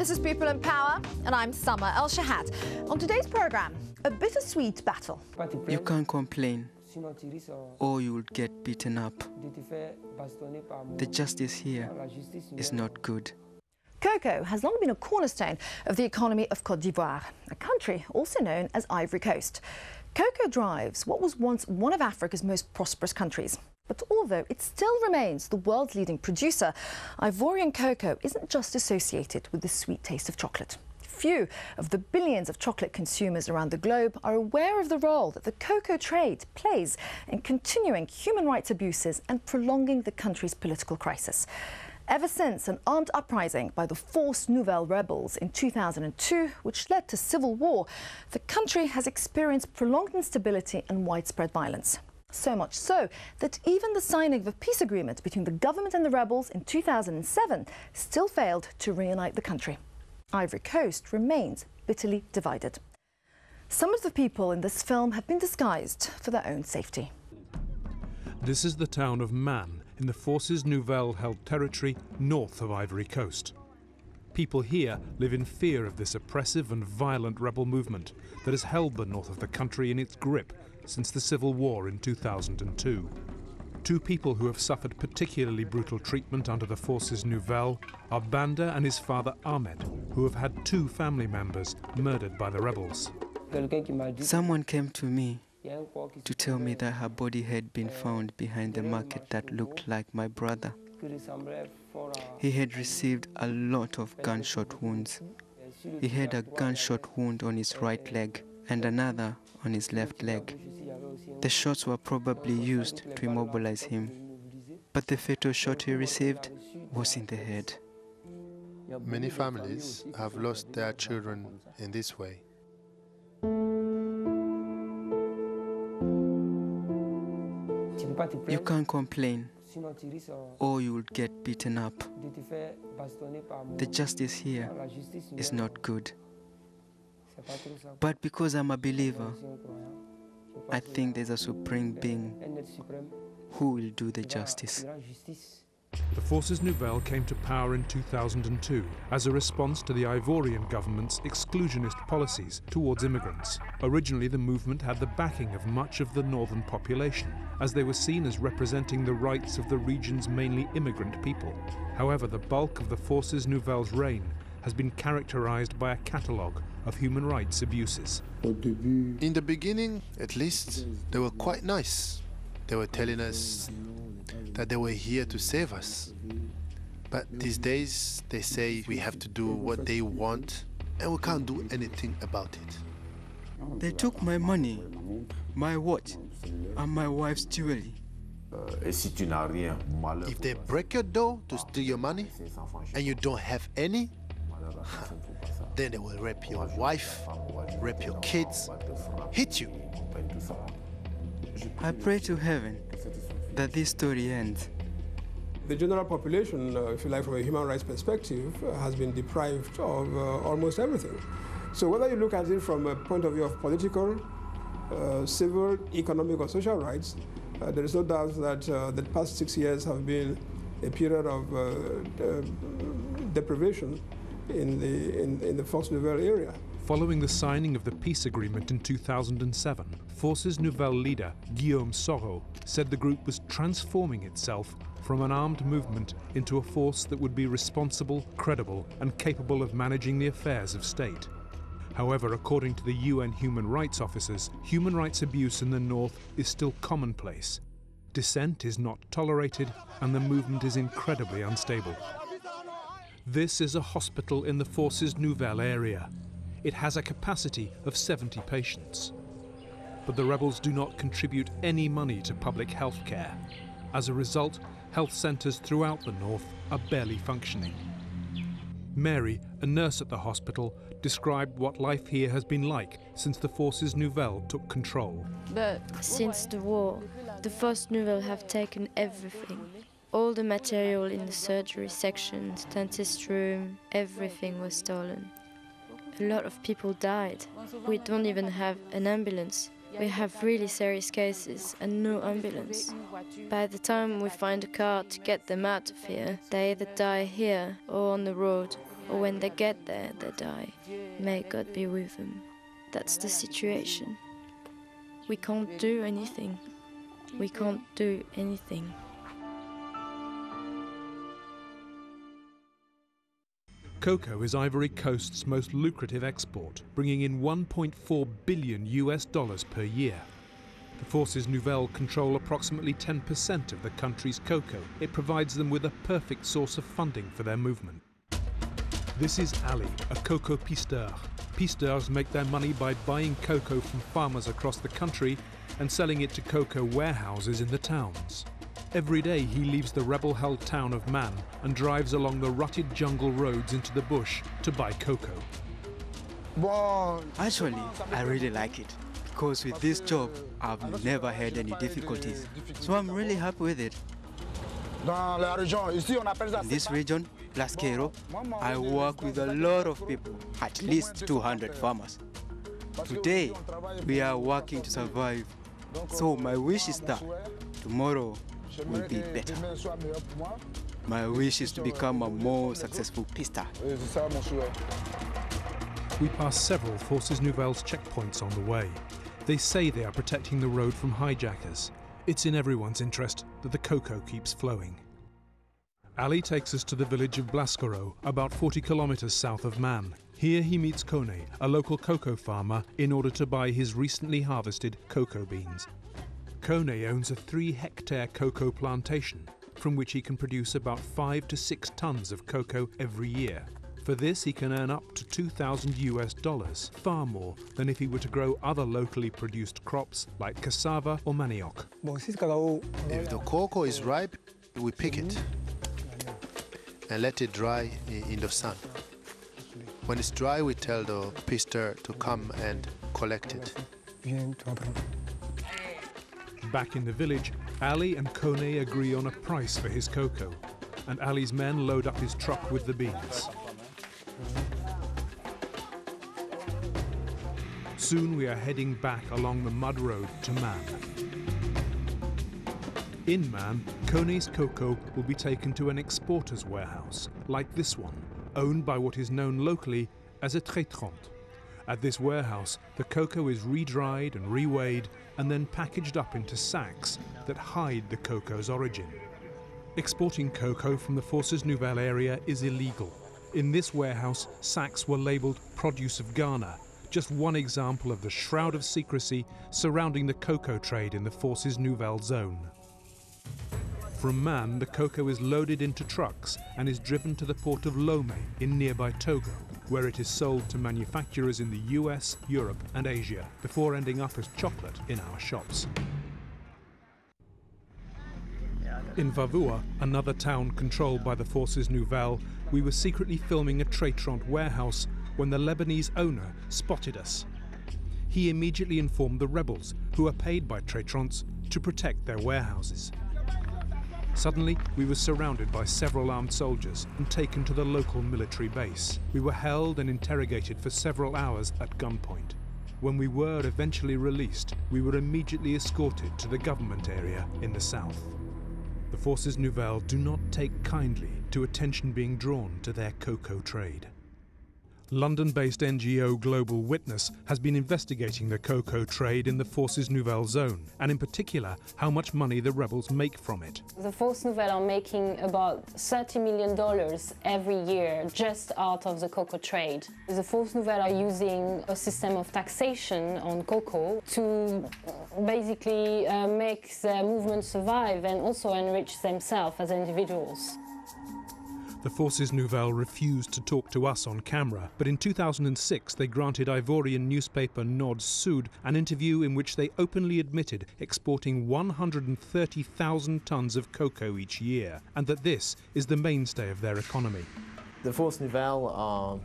This is People and Power, and I'm Summer El-Shahat. On today's program, a bittersweet battle. You can't complain, or you'll get beaten up. The justice here is not good. Cocoa has long been a cornerstone of the economy of Côte d'Ivoire, a country also known as Ivory Coast. Cocoa drives what was once one of Africa's most prosperous countries. But although it still remains the world's leading producer, Ivorian cocoa isn't just associated with the sweet taste of chocolate. Few of the billions of chocolate consumers around the globe are aware of the role that the cocoa trade plays in continuing human rights abuses and prolonging the country's political crisis. Ever since an armed uprising by the Force Nouvelle rebels in 2002, which led to civil war, the country has experienced prolonged instability and widespread violence. So much so that even the signing of a peace agreement between the government and the rebels in 2007 still failed to reunite the country. Ivory Coast remains bitterly divided. Some of the people in this film have been disguised for their own safety. This is the town of Man in the Forces Nouvelle-held territory north of Ivory Coast. People here live in fear of this oppressive and violent rebel movement that has held the north of the country in its grip since the civil war in 2002. Two people who have suffered particularly brutal treatment under the Forces Nouvelle are Banda and his father Ahmed, who have had two family members murdered by the rebels. Someone came to me to tell me that her body had been found behind the market that looked like my brother. He had received a lot of gunshot wounds. He had a gunshot wound on his right leg and another on his left leg. The shots were probably used to immobilize him, but the fatal shot he received was in the head. Many families have lost their children in this way. You can't complain, or you'll get beaten up. The justice here is not good. But because I'm a believer, I think there's a supreme being who will do the justice. The Forces Nouvelle came to power in 2002 as a response to the Ivorian government's exclusionist policies towards immigrants. Originally, the movement had the backing of much of the northern population, as they were seen as representing the rights of the region's mainly immigrant people. However, the bulk of the Forces Nouvelle's reign has been characterized by a catalogue of human rights abuses. In the beginning, at least, they were quite nice. They were telling us that they were here to save us. But these days, they say we have to do what they want and we can't do anything about it. They took my money, my watch, and my wife's jewelry. If they break your door to steal your money and you don't have any, then they will rape your wife, rape your kids, hit you. I pray to heaven that this story ends. The general population, if you like, from a human rights perspective, has been deprived of almost everything. So whether you look at it from a point of view of political, civil, economic, or social rights, there is no doubt that the past 6 years have been a period of deprivation in the Force Nouvelle area. Following the signing of the peace agreement in 2007, Forces Nouvelle leader Guillaume Soro said the group was transforming itself from an armed movement into a force that would be responsible, credible, and capable of managing the affairs of state. However, according to the UN human rights officers, human rights abuse in the north is still commonplace. Dissent is not tolerated, and the movement is incredibly unstable. This is a hospital in the Forces Nouvelle area. It has a capacity of 70 patients. But the rebels do not contribute any money to public health care. As a result, health centres throughout the north are barely functioning. Mary, a nurse at the hospital, described what life here has been like since the Forces Nouvelle took control. Since the war, the Forces Nouvelle have taken everything. All the material in the surgery sections, dentist room, everything was stolen. A lot of people died. We don't even have an ambulance. We have really serious cases and no ambulance. By the time we find a car to get them out of here, they either die here or on the road. or when they get there, they die. May God be with them. That's the situation. We can't do anything. We can't do anything. Cocoa is Ivory Coast's most lucrative export, bringing in $1.4 billion per year. The Forces Nouvelles control approximately 10% of the country's cocoa. It provides them with a perfect source of funding for their movement. This is Ali, a cocoa pisteur. Pisteurs make their money by buying cocoa from farmers across the country and selling it to cocoa warehouses in the towns. Every day he leaves the rebel-held town of Man and drives along the rutted jungle roads into the bush to buy cocoa. Actually, I really like it, because with this job, I've never had any difficulties, so I'm really happy with it. In this region, Lasquero, I work with a lot of people, at least 200 farmers. Today, we are working to survive, so my wish is that tomorrow will be better. My wish is to become a more successful pisteur. We pass several Forces Nouvelles checkpoints on the way. They say they are protecting the road from hijackers. It's in everyone's interest that the cocoa keeps flowing. Ali takes us to the village of Blascaro, about 40 kilometers south of Man. Here he meets Kone, a local cocoa farmer, in order to buy his recently harvested cocoa beans. Kone owns a 3-hectare cocoa plantation, from which he can produce about 5 to 6 tons of cocoa every year. For this, he can earn up to $2,000, far more than if he were to grow other locally produced crops like cassava or manioc. If the cocoa is ripe, we pick it and let it dry in the sun. When it's dry, we tell the pisteur to come and collect it. Back in the village, Ali and Kone agree on a price for his cocoa, and Ali's men load up his truck with the beans. Soon we are heading back along the mud road to Man. In Man, Kone's cocoa will be taken to an exporter's warehouse, like this one, owned by what is known locally as a traitrante. At this warehouse, the cocoa is re-dried and re-weighed and then packaged up into sacks that hide the cocoa's origin. Exporting cocoa from the Forces Nouvelles area is illegal. In this warehouse, sacks were labelled produce of Ghana, just one example of the shroud of secrecy surrounding the cocoa trade in the Forces Nouvelles zone. From Man, the cocoa is loaded into trucks and is driven to the port of Lomé in nearby Togo, where it is sold to manufacturers in the US, Europe and Asia, before ending up as chocolate in our shops. In Vavua, another town controlled by the Forces Nouvelles, we were secretly filming a traitrante warehouse when the Lebanese owner spotted us. He immediately informed the rebels, who are paid by traitrantes, to protect their warehouses. Suddenly, we were surrounded by several armed soldiers and taken to the local military base. We were held and interrogated for several hours at gunpoint. When we were eventually released, we were immediately escorted to the government area in the south. The Forces Nouvelles do not take kindly to attention being drawn to their cocoa trade. London-based NGO Global Witness has been investigating the cocoa trade in the Forces Nouvelles zone, and in particular, how much money the rebels make from it. The Forces Nouvelles are making about $30 million every year just out of the cocoa trade. The Forces Nouvelles are using a system of taxation on cocoa to basically make their movement survive and also enrich themselves as individuals. The Forces Nouvelles refused to talk to us on camera, but in 2006 they granted Ivorian newspaper Nord Sud an interview in which they openly admitted exporting 130,000 tons of cocoa each year, and that this is the mainstay of their economy. The Forces Nouvelles are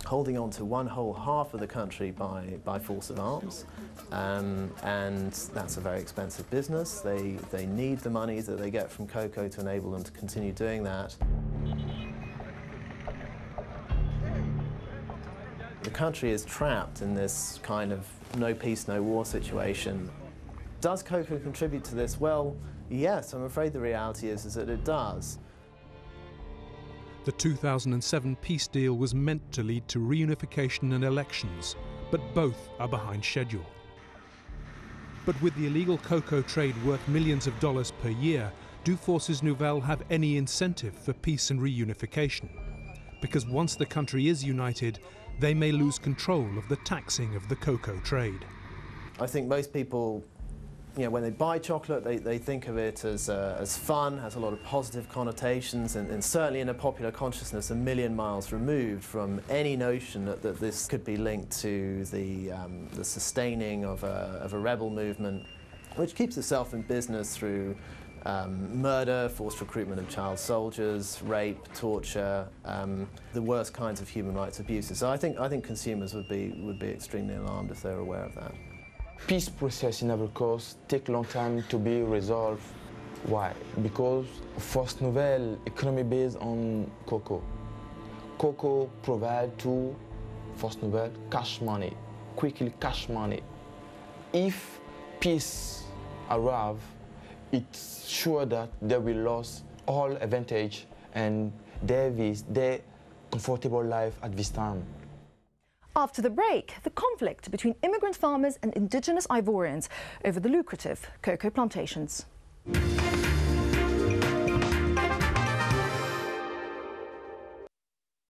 holding on to one whole half of the country by force of arms, and that's a very expensive business. They need the money that they get from cocoa to enable them to continue doing that. The country is trapped in this kind of no peace, no war situation. Does cocoa contribute to this? Well, yes, I'm afraid the reality is that it does. The 2007 peace deal was meant to lead to reunification and elections, but both are behind schedule. But with the illegal cocoa trade worth millions of dollars per year, do Forces Nouvelles have any incentive for peace and reunification? Because once the country is united, they may lose control of the taxing of the cocoa trade. I think most people, when they buy chocolate, they think of it as fun, has a lot of positive connotations, and certainly in a popular consciousness a million miles removed from any notion that this could be linked to the sustaining of a rebel movement, which keeps itself in business through murder, forced recruitment of child soldiers, rape, torture, the worst kinds of human rights abuses. So I think consumers would be extremely alarmed if they were aware of that. Peace process in Ivory Coast take a long time to be resolved. Why? Because Forces Nouvelles economy based on cocoa. Cocoa provide to Forces Nouvelles cash money, quickly cash money. If peace arrive, it's sure that they will lose all advantage and their comfortable life at this time. After the break, the conflict between immigrant farmers and indigenous Ivorians over the lucrative cocoa plantations.